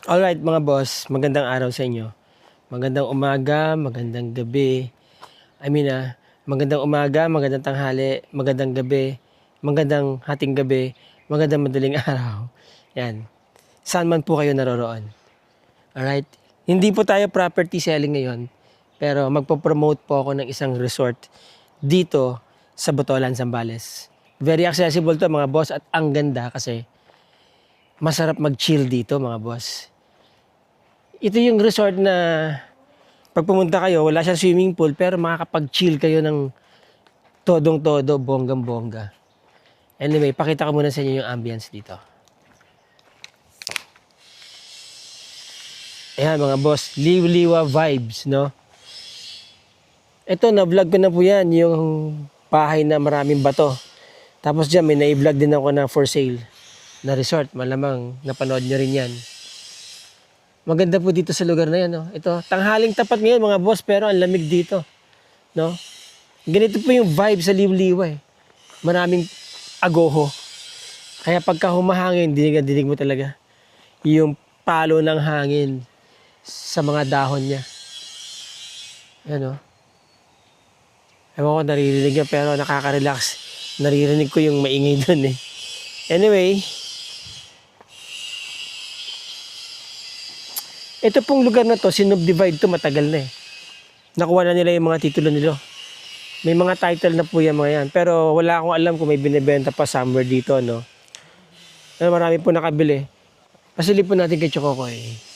Alright mga boss, magandang araw sa inyo. Magandang umaga, magandang gabi. Magandang umaga, magandang tanghali, magandang gabi, magandang hating gabi, magandang madaling araw. Yan. Saan man po kayo naroroon. Alright? Hindi po tayo property selling ngayon, pero magpo-promote po ako ng isang resort dito sa Botolan, Zambales. Very accessible to mga boss at ang ganda kasi masarap mag-chill dito mga boss. Ito yung resort na pag pumunta kayo, wala siyang swimming pool pero makakapag-chill kayo ng todong-todo, bonggang-bongga. Anyway, pakita ko muna sa inyo yung ambience dito. Ayan mga boss, liw-liwa vibes, no? Ito, na-vlog ko na po yan, yung bahay na maraming bato. Tapos dyan, may na-vlog din ako na for sale na resort. Malamang napanood nyo rin yan. Maganda po dito sa lugar na yan. No? Ito, tanghaling tapat ngayon mga boss, pero ang lamig dito. No? Ganito po yung vibe sa liw-liwa eh. Maraming agoho. Kaya pagka humahangin, dinig mo talaga yung palo ng hangin sa mga dahon niya. Ano? Ewan ko naririnig niya, pero nakaka-relax. Naririnig ko yung maingay dun eh. Anyway, ito pong lugar na to, sinubdivide to matagal na eh. Nakuha na nila yung mga titulo nila. May mga title na po yan mga yan. Pero wala akong alam kung may binibenta pa somewhere dito, no? Pero marami po nakabili. Pasilip po natin kay Chokokoy.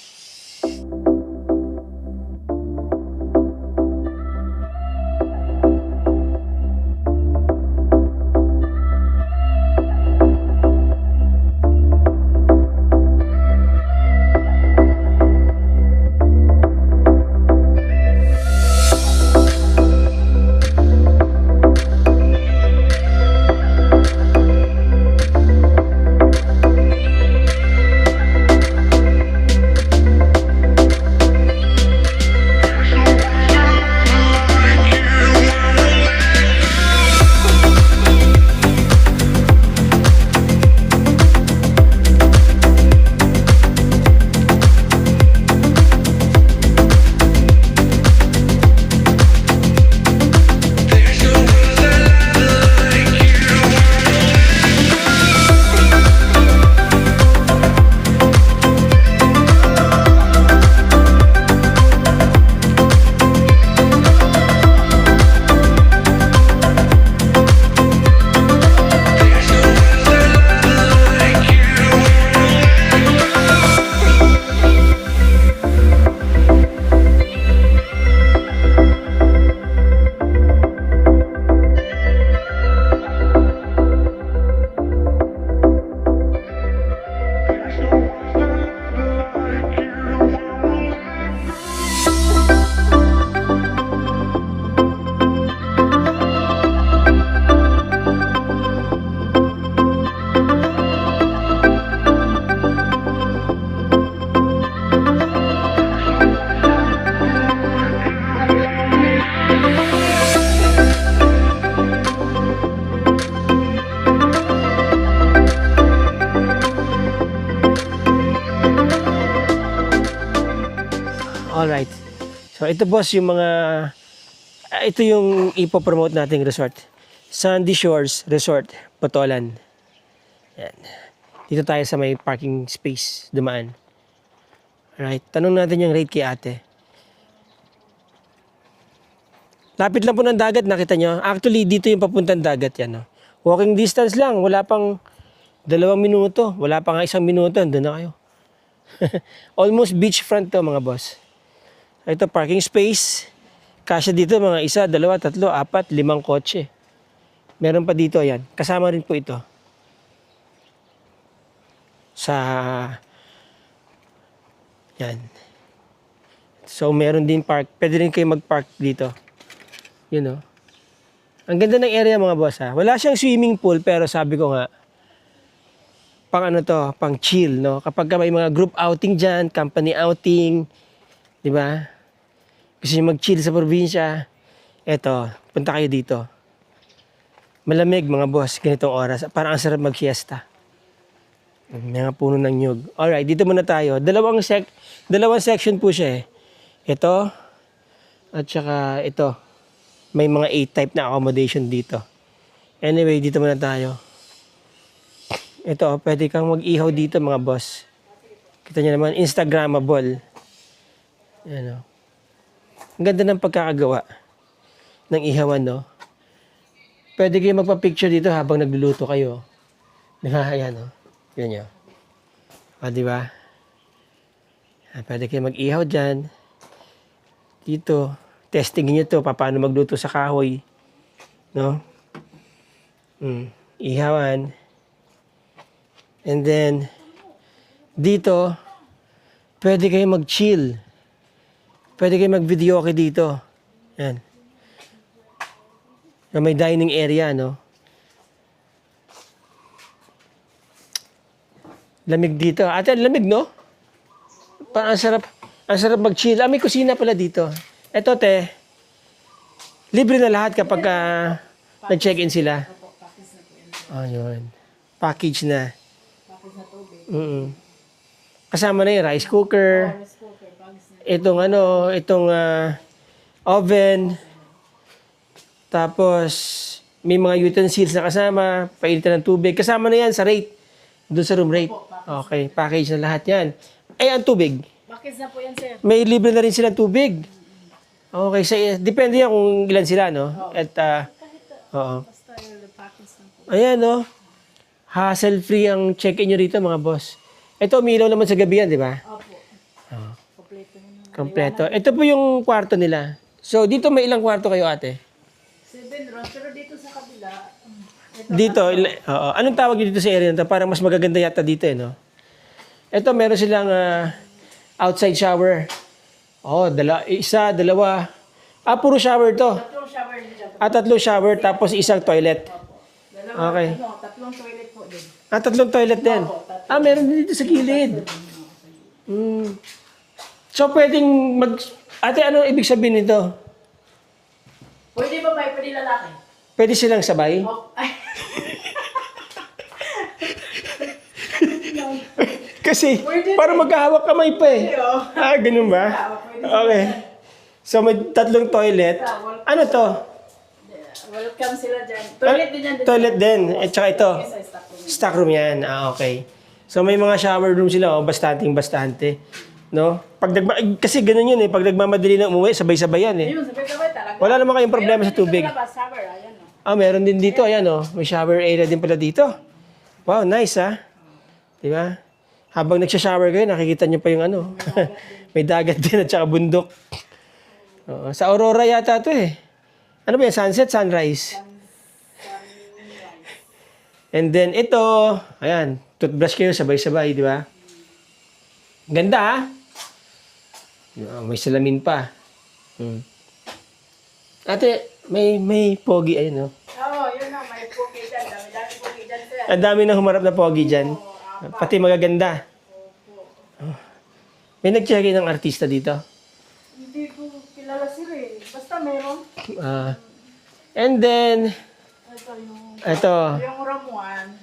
Alright. So ito boss yung mga ito yung ipopromote nating resort. Sandy Shores Resort, Botolan. Yan. Dito tayo sa may parking space dumaan. Alright. Tanong natin yung rate kay ate. Lapit lang po ng dagat, nakita nyo. Actually, dito yung papuntang dagat yan. No? Walking distance lang. Wala pang 2 minuto. Wala pa nga 1 minuto. Doon na kayo. Almost beachfront to mga boss. Ito parking space. Kasya dito mga 1, 2, 3, 4, 5 kotse. Meron pa dito yan. Kasama rin po ito. Sa yan. So meron din park. Pwede rin kayo mag-park dito. You know. Ang ganda ng area mga boss ha. Wala siyang swimming pool pero sabi ko nga pang ano to, pang chill no. Kapag may mga group outing diyan, company outing, 'di ba? Gusto niyo mag-chill sa probinsya, eto, punta kayo dito. Malamig mga boss, ganitong oras. Parang ang sarap mag-fiesta. Mga puno ng nyug. Alright, dito muna tayo. Dalawang section po siya eh. Ito, at saka ito. May mga A-type na accommodation dito. Anyway, dito muna tayo. Ito, pwede kang mag-ihaw dito mga boss. Kita niyo naman, Instagrammable. Yan o. Ang ganda ng pagkakagawa ng ihawan, no? Pwede kayo magpa-picture dito habang nagluluto kayo. Ayan, no? Yan yun. O, diba? Pwede kayo mag-ihaw dyan. Dito. Testingin nyo to, paano magluto sa kahoy. No? Ihawan. And then, dito, pwede kayo mag-chill. Pwede kayo mag-video okay dito. Yan. May dining area, no? Lamig dito. Ate, lamig, no? Ang sarap mag-chill. May kusina pala dito. Eto, te. Libre na lahat kapag nag-check-in sila. Ayun. Package na. Kasama na yung rice cooker. Itong oven. Tapos, may mga utensils na kasama. Painitan ng tubig. Kasama na yan sa rate. Doon sa room rate. Okay, package na lahat yan. Ang tubig. Package na po yan, sir. May libre na rin silang tubig. Okay, depende yan kung ilan sila, no? At, oo. Basta yung package na po. Ayan, no? Hassle-free ang check-in nyo rito, mga boss. Ito, umilaw naman sa gabi yan, di ba? Opo. Kompleto na. Kompleto. Ito po yung kwarto nila. So, dito may ilang kwarto kayo, ate? 7 rooms, pero dito sa kabila, Dito, oo. Anong tawag nyo dito sa area nito? Parang mas magaganda yata dito, eh, no? Ito, meron silang outside shower. Oh, isa, dalawa. Puro shower to. tatlong shower dito. Tatlong shower, tapos isang toilet. Dalawa, Okay. tatlong toilet po din. Tatlong toilet din. Meron din dito sa gilid. So, pwedeng Ate, ano ibig sabihin nito? Pwede ba pwede lalaki? Pwede silang sabay? Ay, Kasi, para magkahawak kamay pa eh. Ganun ba? Okay. So, may tatlong toilet. Ano to? welcome sila dyan. Toilet din yan. Toilet din. At saka ito. Sa stock room. Stock room yan. Okay. So, may mga shower room sila. Bastante. No? Kasi ganun yun eh. Pag nagmamadali na umuwi, sabay-sabay yan eh. Ayun, sabay-sabay talaga. Wala naman kayong problema sa tubig. Dito sa labas, shower, ayan o. Meron din dito. Ayan oh. May shower area din pala dito. Wow, nice Diba? Habang nagsha-shower kayo, nakikita nyo pa yung may dagat din at saka bundok. Sa Aurora yata to eh. Ano ba yan? Sunset, sunrise? And then ito, ayan, toothbrush kayo sabay-sabay, di ba? Ganda may salamin pa. Ate, may pogi ayun Oo, yun na, may pogi dyan. Dami-dami pogi dyan, sir. Ang dami na humarap na pogi dyan. Pati magaganda. May nag-check-in ng artista dito. Hindi ko kilala sila eh. Basta meron. And then, ito. Yung ramuan.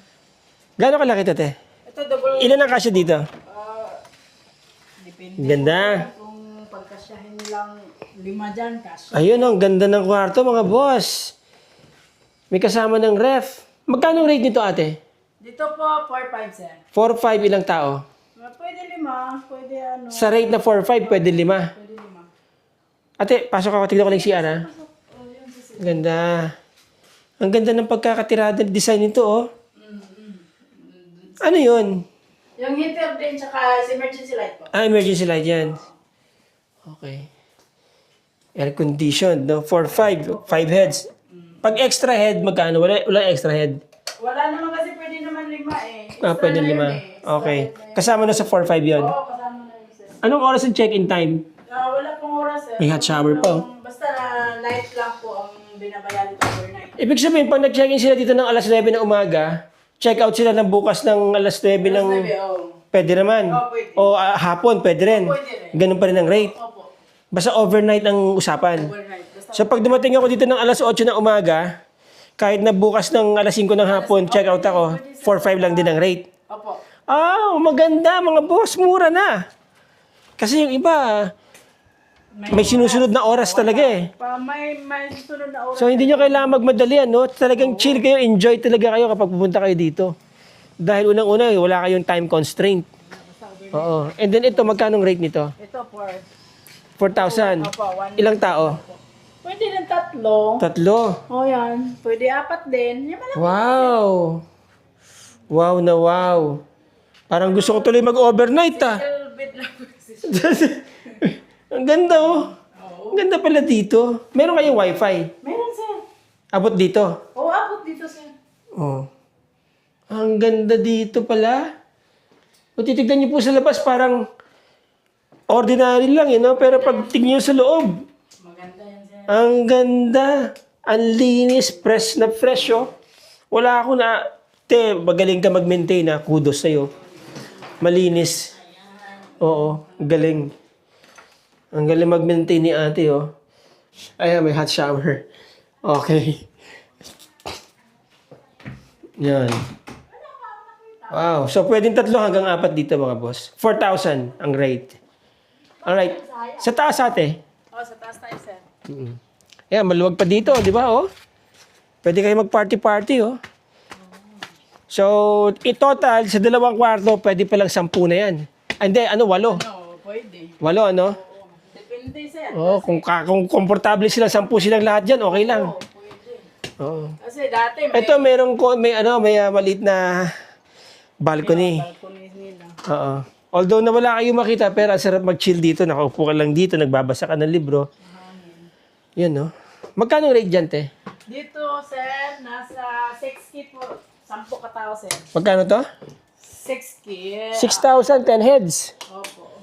Gano'ng kalaki ito, te? Ito, double. Ilan ang kasya dito? Depende. Ganda. Kung pagkasyahin nilang 5 dyan, kasya. Ayun, ang ganda ng kwarto, mga boss. May kasama ng ref. Magkano rate nito, ate? Dito po, 4-5, sir. 4-5 ilang tao? Pwede 5, pwede ano. Sa rate na 4-5, pwede 5. Pwede 5. Ate, pasok ako. Tignan ko lang CR, ha? Ganda. Ang ganda ng pagkakatirada ng design nito, oh. Ano yun? Yung heater din, tsaka emergency light po. Emergency light yan. Okay. Air conditioned, no? 4-5. 5 heads. Pag extra head, magkano? Wala extra head. Wala naman kasi pwede naman 5 eh. Pwede 5. Okay. Kasama na sa 4-5 yun. Oo, kasama na yun, sir. Anong oras ang check-in time? Wala pong oras, sir. May hot shower pa, oh. Basta night lang po ang binabayaran ko overnight. Ibig sabihin, pag nag-check-in sila dito ng alas 9 ng umaga, check out sila ng bukas ng alas 9 ng... Pwede naman. pwede. O hapon, pwede rin. Pwede rin. Ganun pa rin ang rate. Opo, Basta overnight ang usapan. overnight. Basta So pag dumating ako dito ng alas 8 ng umaga, kahit na bukas ng alas 5 ng hapon, check out ako, 4-5 lang din ang rate. opo. Maganda mga boss. Mura na. Kasi yung iba, may sinusunod na oras talaga eh. May susunod na oras. So hindi nyo kailangan magmadali, no? Talagang chill kayo, enjoy talaga kayo kapag pupunta kayo dito. Dahil unang-una, wala kayong time constraint. Oo. And then ito, magkano rate nito? Ito for 4,000. Opo, Ilang tao? pwede ng tatlo. Tatlo. O yan. Pwede apat din. Yan malaki. Wow. Wow na wow. Parang gusto ko tuloy mag-overnight ah. Little bit lang. Ang ganda oh. Ang ganda pala dito. Meron kayong wifi. Meron sir. Abot dito. O abot dito sir. Oh. Ang ganda dito pala. Kung titignan niyo po sa labas, parang ordinary lang, no? Pero pag tignan niyo sa loob, Maganda yan sir. ang ganda. Ang linis, fresh na fresh, oh. Wala ako na, magaling ka mag-maintain, na kudos sa'yo. Malinis. Oo, galing. Ang galing mag-maintain ni ate, oh. Ayan, may hot shower. Okay. Yan. Wow. So, pwedeng 3 hanggang 4 dito, mga boss. 4,000 ang rate. Alright. Sa taas, ate. O sa taas tayo sir. Ayan, maluwag pa dito, di ba, oh? Pwede kayo mag-party-party, oh. So, in total, sa 2 kwarto, pwede palang 10 na yan. Hindi, 8. No, pwede. 8, ano? Depende sir. Oh, kung komportable sila, 10 silang lahat dyan, okay lang. Pwede. Oo. Kasi dati Ito, may maliit na balcony. balcony nila. Oo. Although na wala kayong makita, pero ang sarap mag-chill dito. Nakaupo ka lang dito, nagbabasa ka ng libro. Yan, no? Magkano rate dyan, te? Dito sir, nasa 6K po. 10 katao sir. Magkano to? 6K. 6,000, 10 heads. Opo.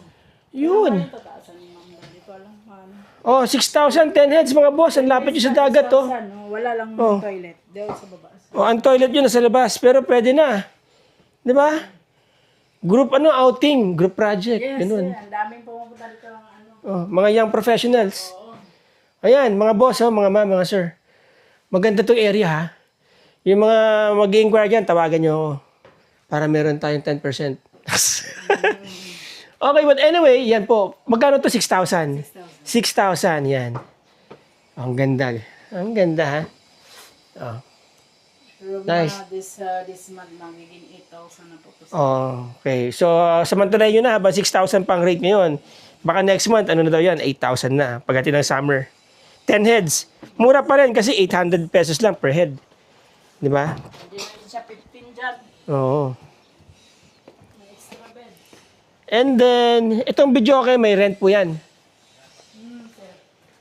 Yun. Ano tataasan ni ma'am? Hindi ko alam paano. Oh, 6,000, 10 heads, mga boss. Ang lapit nyo sa dagat, oh. Saan, no? Wala lang Oh. toilet. Doon sa baba. Oh, ang toilet yun nasa labas, pero pwede na. Di ba? Group outing, group project, Yes ganun. sir, ang daming pumupunta dito ng ano. Oh, mga young professionals. Ayan, mga boss, mga ma'am, mga sir. Maganda tong area, ha? Yung mga mag-inquire dyan, tawagan nyo ako. Para meron tayong 10%. Okay, but anyway, yan po. Magkano to? 6,000? 6,000, yan. Ang ganda. Ang ganda, ha? Oh. Pero Nice. This month, magiging 8,000 na po. Okay. So, samantalahin nyo na, habang 6,000 pang rate ngayon. Baka next month, ano na daw yan? 8,000 na. Pagdating ng summer. 10 heads. Mura pa rin kasi 800 pesos lang per head. Di ba? Hindi na siya 15 dyan. Oo. May extra bed. And then, itong video okay, may rent po yan. Sir.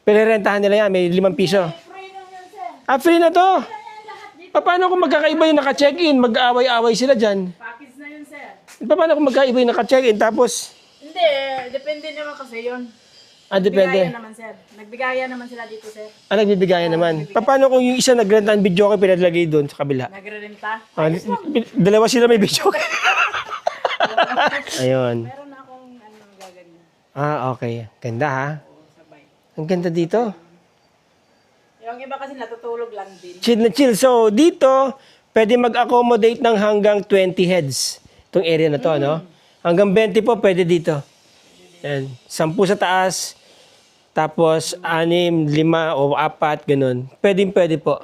Pinirentahan nila yan, may 5 piso. Free lang yan sir. Free na to. Yan lahat dito. Paano kung magkakaiba yung naka-check-in? Mag-aaway-aaway sila dyan. Package na yun sir. Paano kung magkaiba yung naka-check-in? Tapos, Hindi, depende naman kasi yun. depende. Nagbigayan naman sir. Nagbigayan naman sila dito sir. Nagbibigayan naman. Paano kung yung isa nagrenta ng video okay, pinadlagay doon sa kabila? Nagre-renta. Dalawa sila may video okay. Ayun. Meron na akong gaganyan. Okay. Ganda, ha? Sabay. Ang ganda dito. Yung iba kasi natutulog lang din. Chill na chill. So, dito, pwede mag-accommodate ng hanggang 20 heads. Itong area na to, no? Hanggang 20 po, pwede dito. Yan. 10 sa taas, tapos 6, 5, o 4, ganun. Pwede po.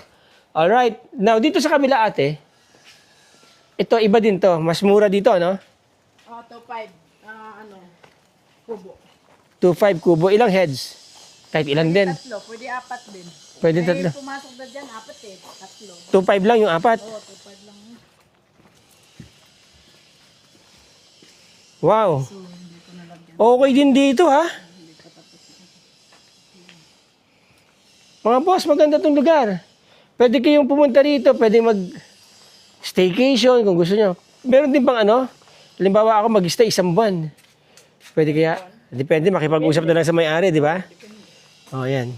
Alright. Now, dito sa kabila, ate, ito, iba din to. Mas mura dito, no? To 5. Kubo. 2.5 kubo. Ilang heads? Kahit ilan din. Tatlo. Pwede 4 din. Pwede May tatlo. pumasok na dyan, 4 eh. Tatlo. 2.5 lang yung 4. Oo, 2.5 lang yun. Wow. Okay din dito, ha? Mga boss, maganda tong lugar. Pwede kayong pumunta rito, pwede mag-staycation kung gusto nyo. Meron din bang halimbawa ako mag-stay 1 buwan. Pwede kaya? Depende, makipag-usap na lang sa may-ari, di ba? Oh, yan.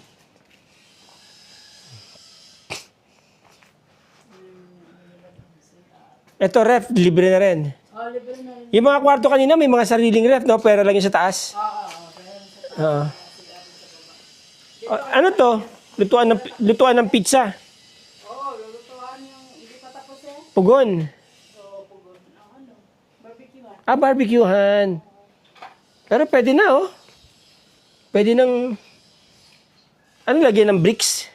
Ito, ref, libre na rin. Libre na rin. Yung mga kwarto kanina, may mga sariling ref, no? Pera lang yung sa taas. Oo. Ano to? Lutuan ng pizza. Oo, lulutuan yung hindi pa tapos eh. Pugon. So, pugon ng barbecue Barbecuehan. Pero pwede na, oh. Pwede nang, ano lagyan ng bricks?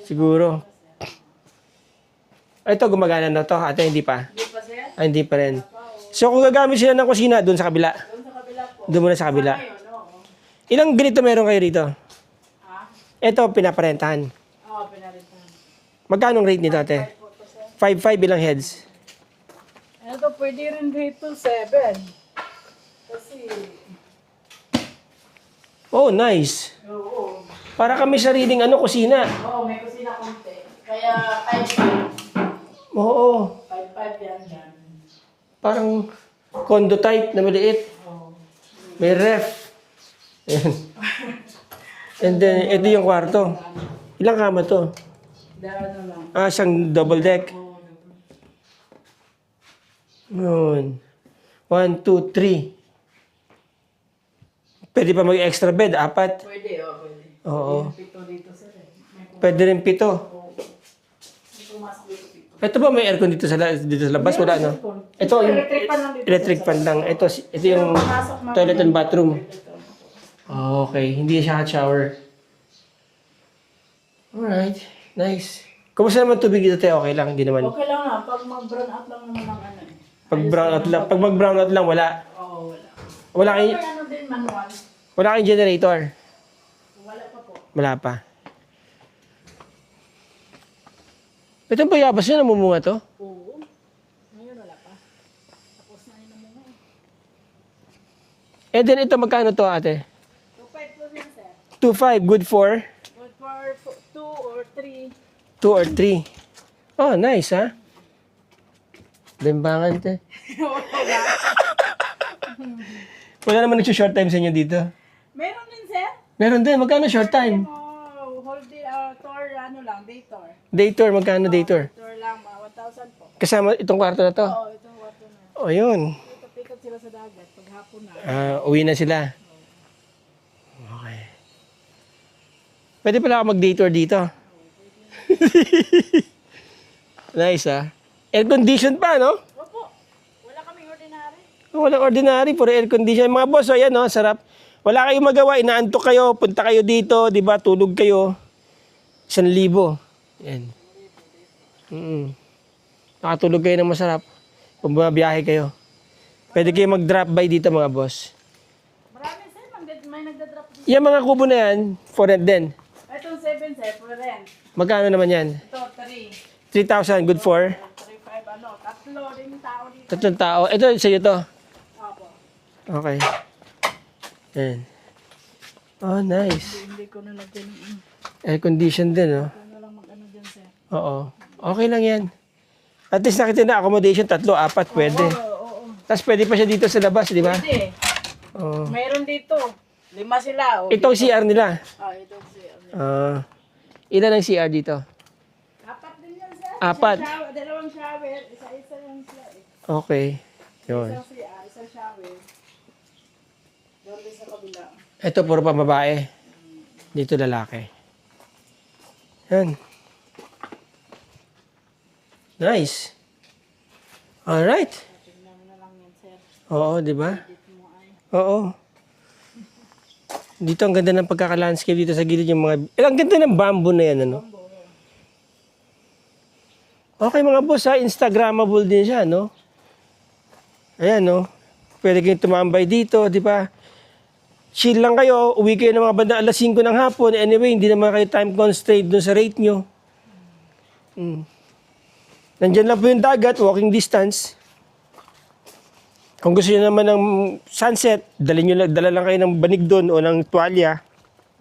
Siguro. Ito, gumagana na to. Ate, hindi pa. Hindi pa, sir? Hindi pa rin. So, kung gagamit sila ng kusina, doon sa kabila. Doon sa kabila po. Doon muna sa kabila. Ayun, oo. Ilang ganito meron kayo rito? Ha? Ito, pinaparentahan. Oo, pinaritan. Magkano ang rate nito, ate? Po to, sir. 5.5 ilang heads? Ito, pwede rin dito 7. Kasi, Oh, nice. oo. Para kami sariling kusina. Oo, may kusina konti. Kaya 5 Oo. 5 yan yan. Parang condo type na maliit. Oo. May ref. Ayan. And then, ito yung kwarto. Ilang kama to? Daan na lang. Isang double deck. Oo. Yun. 1, 2, 3. Pwede pa mag-extra bed, 4. Pwede, pwede. Oo. May 7 dito, sir. May Pwede rin 7. may pumasok dito 7. Ito ba may aircon dito sa labas? Wala, no? Ito yung Electric fan lang dito. electric fan lang. Ito yung toilet and bathroom. Okay, hindi siya hot shower. Alright, nice. Kumusta naman tubig dito, te? Okay lang, hindi naman. Okay lang na. Pag mag-brown out lang naman ang ano eh. Pag mag-brown out lang, wala. Oo, wala. Wala kayong, Pero ano din manual? wala kayong generator. Wala pa po. Wala pa. Itong bayabas nyo, namumunga to? Oo. Ngayon wala pa. Tapos na yun ang mga eh. And then ito, magkano to, ate? 2.5 po yan, sir. 2.5, good for Good for 2 or 3. 2 or 3. Oh, nice, ha? Limbangan, te. Wala. Wala naman nag-short time sa inyo dito. Meron din, sir. Meron din, magkano short time? Oh, hold it, tour, ano lang, day tour. Day tour, magkano day tour? Tour lang, 1,000 po. Kasama itong kwarto na to? Oo, itong water na. O, yun. Pikot-pikot sila sa dagat pag hapon na. Uwi na sila. Okay. Pwede pala ako mag-day tour dito. Nice, ha? Air condition pa, no? Opo, wala kaming ordinary. Walang ordinary, puro air condition. Mga boss, ayan, no? Sarap. Wala kayong magawa, inaantok kayo, punta kayo dito, di ba? Tulog kayo. 1,000. Yan. Nakatulog kayo ng masarap. Kung bumabiyahe kayo. Pwede kayo mag-drop by dito, mga boss. Marami, sir, may nagda-drop dito. Yung mga kubo na yan, for rent din. Itong 7, sir, for rent. Magkano naman yan? Ito, 3. 3,000, good for? 3,500, ano, tatlo rin tao dito. 3 tao. Ito, sa'yo to. Opo. Okay. Yan. Oh, nice. Hindi ko na lagyan ng ano. Air condition din, no? Ito na lang mag-ano dyan, sir. Oo. Okay lang yan. At least nakita na accommodation, 3, 4, pwede. Oo. Tapos pwede pa siya dito sa labas, di ba? Pwede. Oo. Mayroon dito. 5 sila. Oh. Ito ang CR nila. Ito sir. Ilan ang CR dito? 4 din yan, sir. 4. Dalawang shower. Isa-isa yung sila eh. Okay. Yun. Isang CR, isang shower. Doon din sa kabila. Ito, puro pa babae. Dito lalaki. Yan. Nice. Alright. Tingnan mo na lang yan, sir. Oo, di ba? Dito mo ay. Oo. Dito ang ganda ng pagkaka-landscape dito sa gilid yung mga... ang ganda ng bamboo na yan, ano? Okay mga boss, ha? Instagrammable din siya, no? Ayan, no? Pwede kayong tumambay dito, di ba? Chill lang kayo, uwi kayo ng mga bandang alas 5 ng hapon. Anyway, hindi naman kayo time constraint dun sa rate nyo. Nandyan lang po yung dagat, walking distance. Kung gusto nyo naman ng sunset, dala lang kayo ng banig doon o ng tuwalya.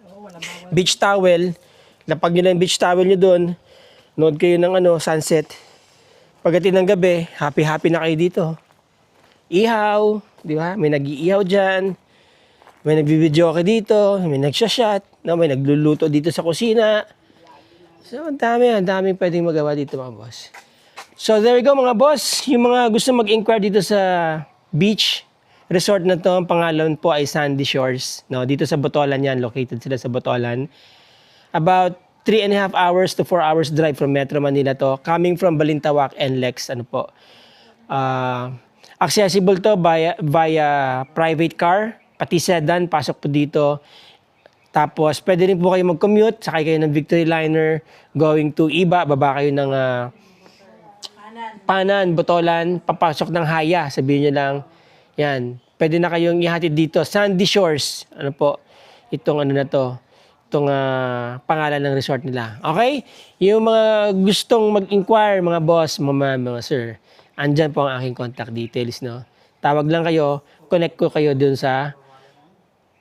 Oo, wala bawal. Beach towel. Lapag nyo lang yung beach towel nyo doon. Nood kayo ng sunset. Pagdating ng gabi, happy-happy na kayo dito. Ihaw, di ba? May nag-iihaw dyan. May nagbibideo kayo dito. May nagsashot. No? May nagluluto dito sa kusina. So, ang dami pwedeng magawa dito mga boss. So, there you go mga boss. Yung mga gusto mag-inquire dito sa beach resort na to, ang pangalan po ay Sandy Shores. No, dito sa Botolan yan, located sila sa Botolan. About 3.5 hours to 4 hours drive from Metro Manila to, coming from Balintawak and Lex, ano po. Accessible to via private car, pati sedan, pasok po dito. Tapos, pwede rin po kayo mag-commute, sakay kayo ng Victory Liner, going to Iba, baba kayo ng Panan, Botolan, papasok ng Haya, sabihin nyo lang, yan, pwede na kayong ihatid dito, Sandy Shores, ano po, itong ano na to, itong pangalan ng resort nila. Okay? Yung mga gustong mag-inquire, mga boss, mga sir, andyan po ang aking contact details, no? Tawag lang kayo, connect ko kayo dun sa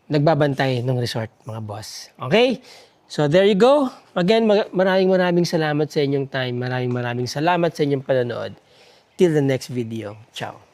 nagbabantay ng resort, mga boss. Okay? So, there you go. Again, maraming salamat sa inyong time. Maraming salamat sa inyong panonood. Till the next video. Ciao.